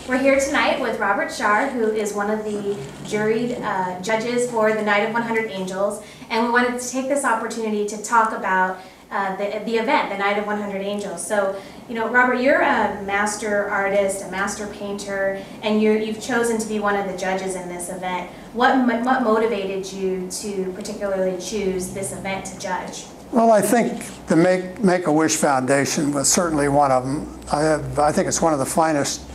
We're here tonight with Robert Schaar, who is one of the juried judges for the Night of 100 Angels, and we wanted to take this opportunity to talk about the event, the Night of 100 Angels. So, you know, Robert, you're a master artist, a master painter, and you've chosen to be one of the judges in this event. What motivated you to particularly choose this event to judge? Well, I think the Make-A-Wish Foundation was certainly one of them. I think it's one of the finest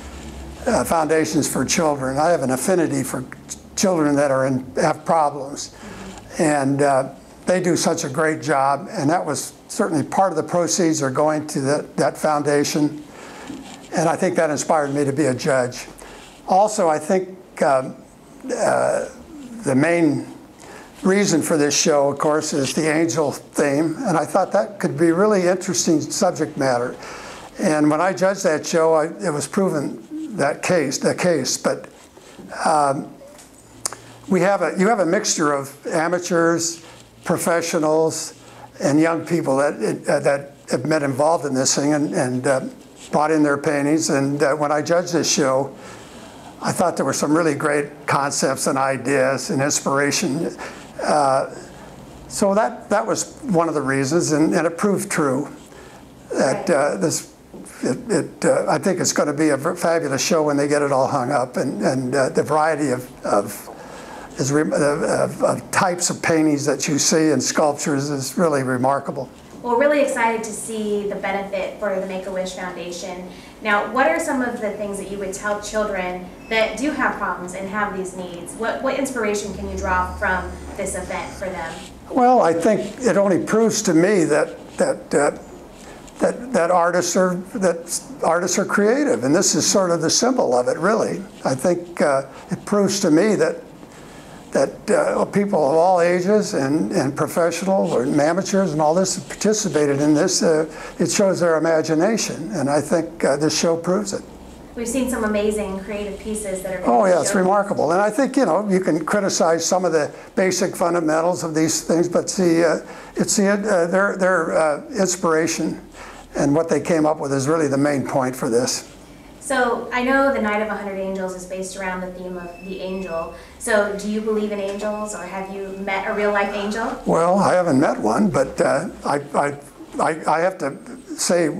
foundations for children. I have an affinity for children that have problems, and they do such a great job. And that was certainly part of the proceeds are going to that foundation, and I think that inspired me to be a judge. Also, I think the main reason for this show, of course, is the angel theme, and I thought that could be really interesting subject matter. And when I judged that show, it was proven the case. But you have a mixture of amateurs, professionals, and young people that have been involved in this thing and brought in their paintings. And when I judged this show, I thought there were some really great concepts and ideas and inspiration. So that was one of the reasons, and it proved true that I think it's going to be a fabulous show when they get it all hung up, and the variety of types of paintings that you see and sculptures is really remarkable. Well, really excited to see the benefit for the Make-A-Wish Foundation. Now, what are some of the things that you would tell children that do have problems and have these needs? What inspiration can you draw from this event for them? Well, I think it only proves to me that artists are creative, and this is sort of the symbol of it, really. I think it proves to me that people of all ages and professionals or amateurs and all this have participated in this. It shows their imagination, and I think this show proves it. We've seen some amazing creative pieces that are. Oh yeah, it's remarkable, and I think you can criticize some of the basic fundamentals of these things, but their inspiration and what they came up with is really the main point for this. So I know the Night of 100 Angels is based around the theme of the angel. So do you believe in angels, or have you met a real-life angel? Well, I haven't met one, but I have to say,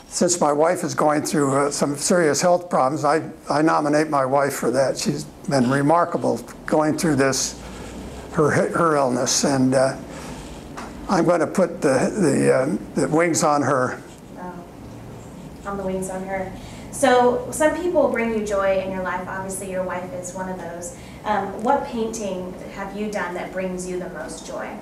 since my wife is going through some serious health problems, I nominate my wife for that. She's been remarkable going through this, her illness, and I'm going to put the wings on her. Oh, on the wings on her. So some people bring you joy in your life. Obviously, your wife is one of those. What painting have you done that brings you the most joy?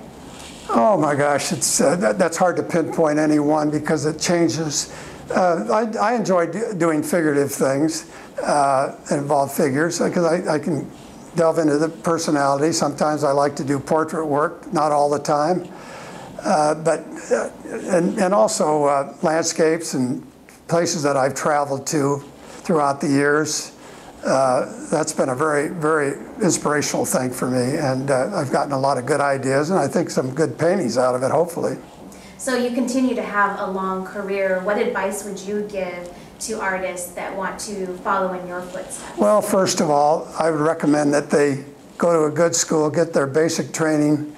Oh my gosh, that's hard to pinpoint any one because it changes. I enjoy doing figurative things that involve figures because I can delve into the personality. Sometimes I like to do portrait work, not all the time, and also landscapes and places that I've traveled to throughout the years. That's been a very, very inspirational thing for me, and I've gotten a lot of good ideas, and I think some good paintings out of it, hopefully. So you continue to have a long career. What advice would you give to artists that want to follow in your footsteps? Well, first of all, I would recommend that they go to a good school, get their basic training,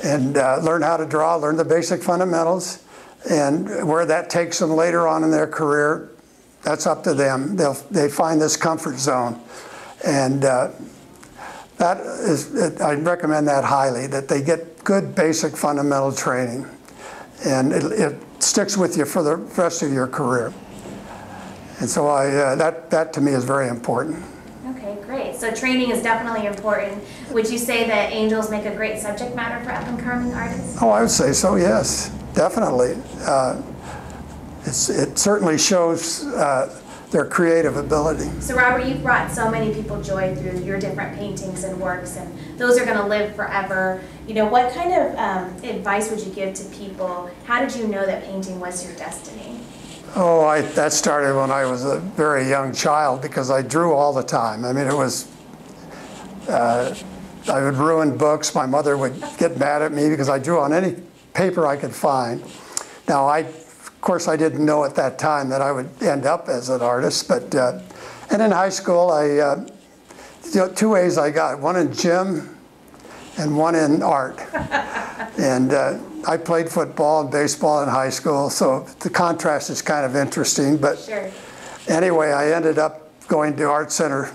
and learn how to draw, learn the basic fundamentals. And where that takes them later on in their career, that's up to them. They find this comfort zone, and I recommend that highly. That they get good basic fundamental training, and it sticks with you for the rest of your career. And so that to me is very important. Okay, great. So training is definitely important. Would you say that angels make a great subject matter for up-and-coming artists? Oh, I would say so. Yes. Definitely. It certainly shows their creative ability. So Robert, you've brought so many people joy through your different paintings and works, and those are going to live forever. You know, what kind of advice would you give to people? How did you know that painting was your destiny? Oh, that started when I was a very young child because I drew all the time. I mean, it was, I would ruin books. My mother would get mad at me because I drew on any paper I could find. Now, of course, I didn't know at that time that I would end up as an artist, but And in high school, two A's I got, one in gym and one in art. And I played football and baseball in high school, so the contrast is kind of interesting. But Sure. anyway, I ended up going to Art Center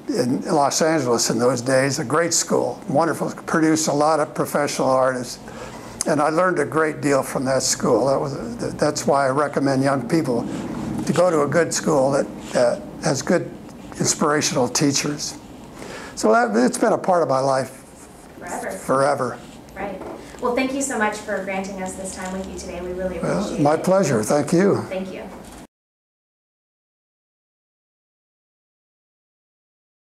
in Los Angeles in those days, a great school, wonderful, produced a lot of professional artists. And I learned a great deal from that school. That's why I recommend young people to go to a good school that has good inspirational teachers. So it's been a part of my life forever. Right. Well, thank you so much for granting us this time with you today. We really appreciate it. My pleasure. Thank you. Thank you.